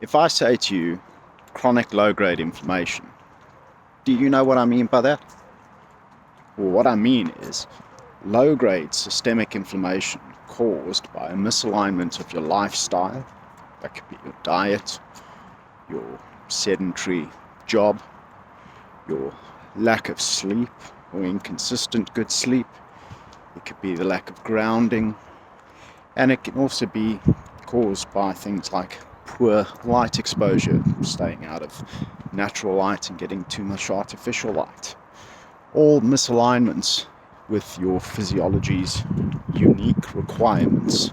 If I say to you chronic low-grade inflammation, do you know what I mean by that? Well, what I mean is low-grade systemic inflammation caused by a misalignment of your lifestyle. That could be your diet, your sedentary job, your lack of sleep or inconsistent good sleep. It could be the lack of grounding, and it can also be caused by things like poor light exposure, staying out of natural light and getting too much artificial light. All misalignments with your physiology's unique requirements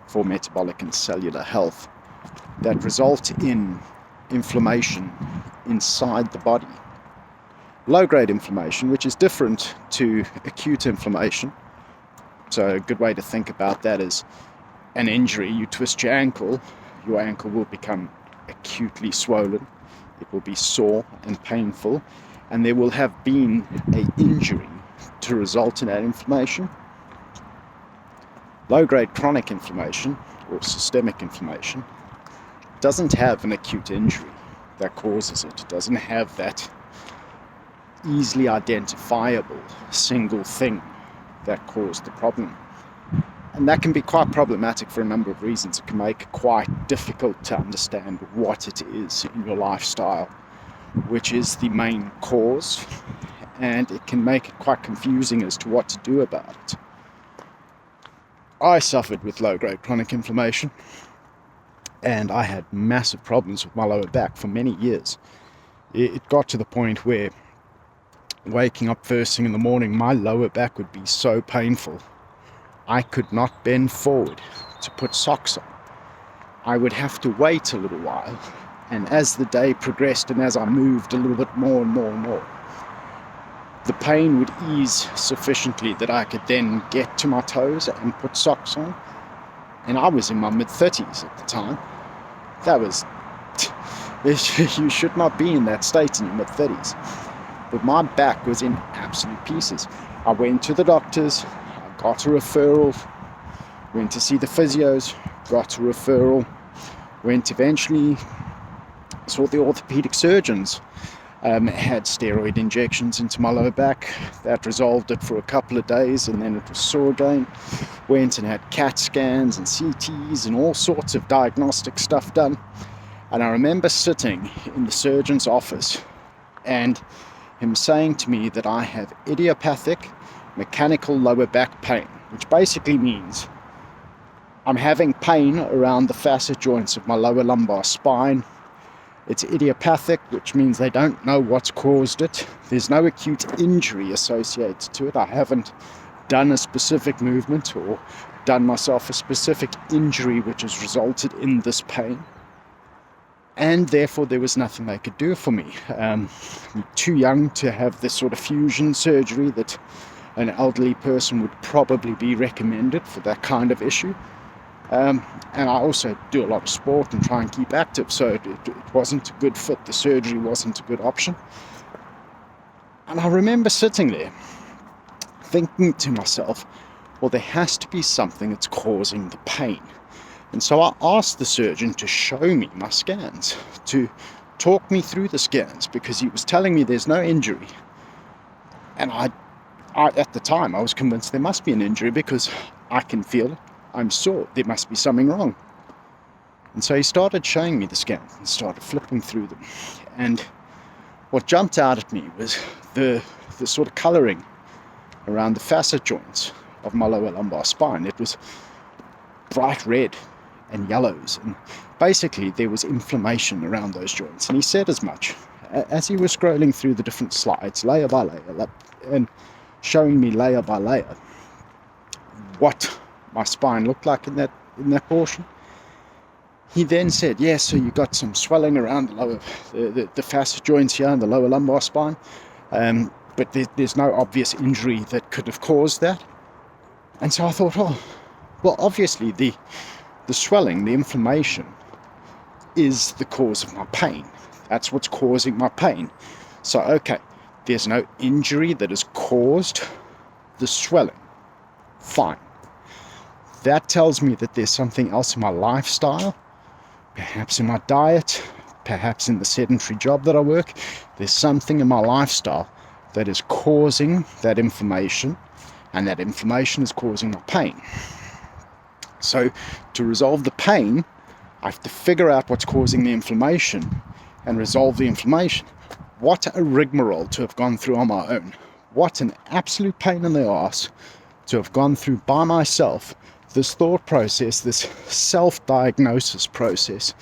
for metabolic and cellular health that result in inflammation inside the body. Low-grade inflammation, which is different to acute inflammation. So a good way to think about that is an injury. You twist your ankle will become acutely swollen. It will be sore and painful, and there will have been an injury to result in that inflammation. Low-grade chronic inflammation or systemic inflammation doesn't have an acute injury that causes it. It doesn't have that easily identifiable single thing that caused the problem. And that can be quite problematic for a number of reasons. It can make it quite difficult to understand what it is in your lifestyle which is the main cause, and it can make it quite confusing as to what to do about it. I suffered with low-grade chronic inflammation, and I had massive problems with my lower back for many years. It got to the point where waking up first thing in the morning, my lower back would be so painful I could not bend forward to put socks on. I would have to wait a little while, and as the day progressed and as I moved a little bit more and more and more, the pain would ease sufficiently that I could then get to my toes and put socks on. And I was in my mid-30s at the time. That was... you should not be in that state in your mid-30s. But my back was in absolute pieces. I went to the doctors, I got a referral, went to see the physios, got a referral, went eventually, saw the orthopedic surgeons, had steroid injections into my lower back. That resolved it for a couple of days, and then it was sore again. Went and had CAT scans and CTs and all sorts of diagnostic stuff done. And I remember sitting in the surgeon's office and him saying to me that I have idiopathic mechanical lower back pain, which basically means I'm having pain around the facet joints of my lower lumbar spine. It's idiopathic, which means they don't know what's caused it. There's no acute injury associated to it. I haven't done a specific movement or done myself a specific injury which has resulted in this pain. And therefore there was nothing they could do for me. I'm too young to have this sort of fusion surgery that an elderly person would probably be recommended for that kind of issue. And I also do a lot of sport and try and keep active, so it wasn't a good fit. The surgery wasn't a good option. And I remember sitting there thinking to myself, well, there has to be something that's causing the pain. And so I asked the surgeon to show me my scans, to talk me through the scans, because he was telling me there's no injury. And I at the time, I was convinced there must be an injury because I can feel it. I'm sore. There must be something wrong. And so he started showing me the scans and started flipping through them. And what jumped out at me was the sort of colouring around the facet joints of my lower lumbar spine. It was bright red and yellows, and basically there was inflammation around those joints. And he said as much as he was scrolling through the different slides, layer by layer, and showing me layer by layer what my spine looked like in that portion. He then said, yes, so you got some swelling around the facet joints here in the lower lumbar spine, but there's no obvious injury that could have caused that. And so I thought, oh, well, obviously the swelling, the inflammation is the cause of my pain. That's what's causing my pain. So, okay, there's no injury that has caused the swelling. Fine. That tells me that there's something else in my lifestyle perhaps in my diet, perhaps in the sedentary job that I work. There's something in my lifestyle that is causing that inflammation, and that inflammation is causing my pain. So to resolve the pain, I have to figure out what's causing the inflammation and resolve the inflammation. What a rigmarole to have gone through on my own. What an absolute pain in the arse to have gone through by myself, this thought process, this self-diagnosis process,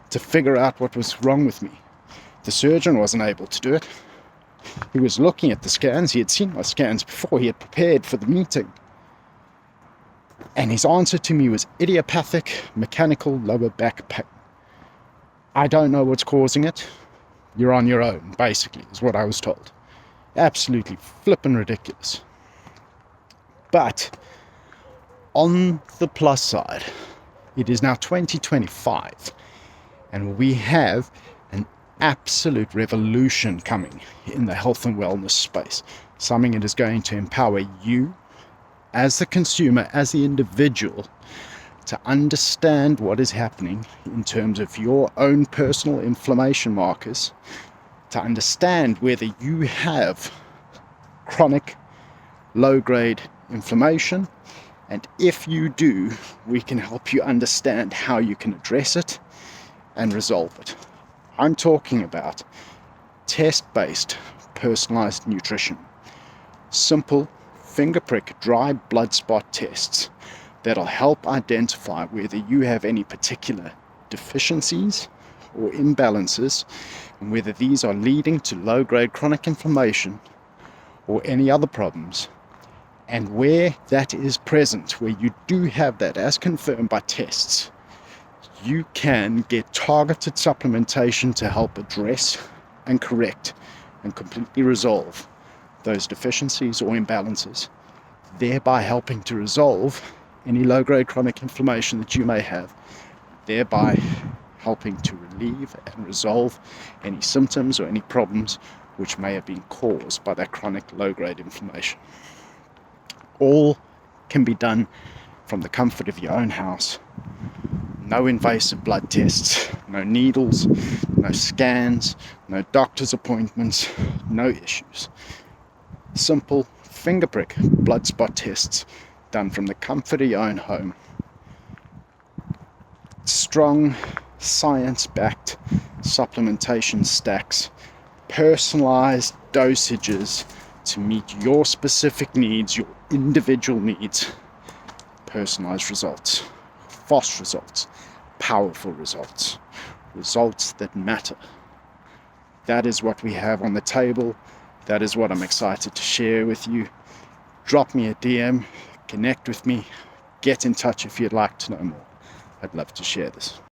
to figure out what was wrong with me. The surgeon wasn't able to do it. He was looking at the scans. He had seen my scans before. He had prepared for the meeting. And his answer to me was idiopathic mechanical lower back pain. I don't know what's causing it. You're on your own, basically, is what I was told. Absolutely flippin' ridiculous. But on the plus side, it is now 2025, and we have an absolute revolution coming in the health and wellness space. Something that is going to empower you as the consumer, as the individual, to understand what is happening in terms of your own personal inflammation markers, to understand whether you have chronic low-grade inflammation, and if you do, we can help you understand how you can address it and resolve it. I'm talking about test-based personalized nutrition. Simple finger prick dry blood spot tests that'll help identify whether you have any particular deficiencies or imbalances, and whether these are leading to low-grade chronic inflammation or any other problems. And where that is present, where you do have that as confirmed by tests, you can get targeted supplementation to help address and correct and completely resolve those deficiencies or imbalances, thereby helping to resolve any low-grade chronic inflammation that you may have, thereby helping to relieve and resolve any symptoms or any problems which may have been caused by that chronic low-grade inflammation. All can be done from the comfort of your own house. No invasive blood tests, no needles, no scans, no doctor's appointments, no issues. Simple finger prick blood spot tests done from the comfort of your own home. Strong, science-backed supplementation stacks, personalized dosages to meet your specific needs, your individual needs. Personalized results, fast results, powerful results, results that matter. That is what we have on the table. That is what I'm excited to share with you. Drop me a DM, connect with me, get in touch if you'd like to know more. I'd love to share this.